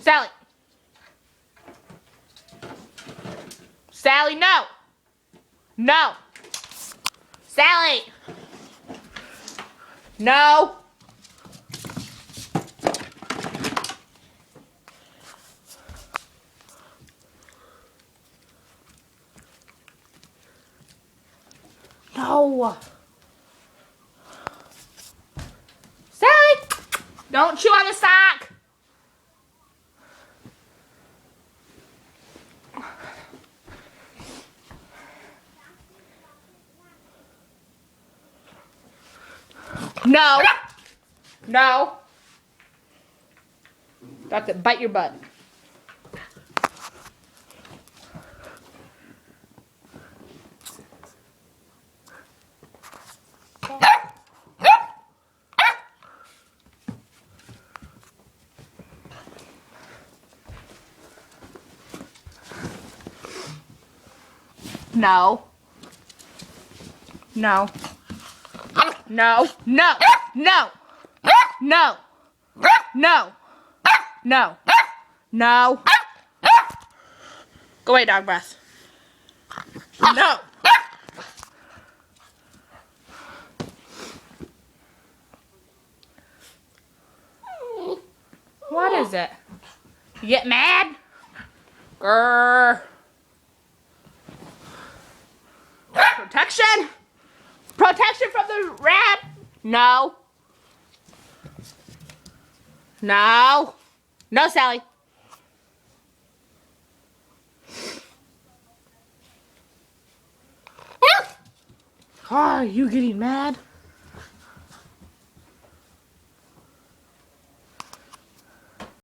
Sally. Sally, no. No. Sally. No. No. Sally, don't chew on the sock. No. No. Got to bite your butt. No. No. No. No. No. No. No. No. No. Go away, dog breath. No. What is it? You get mad? Grrr. Protection? Protection from the rat? No. No. No, Sally. Oh, are you getting mad?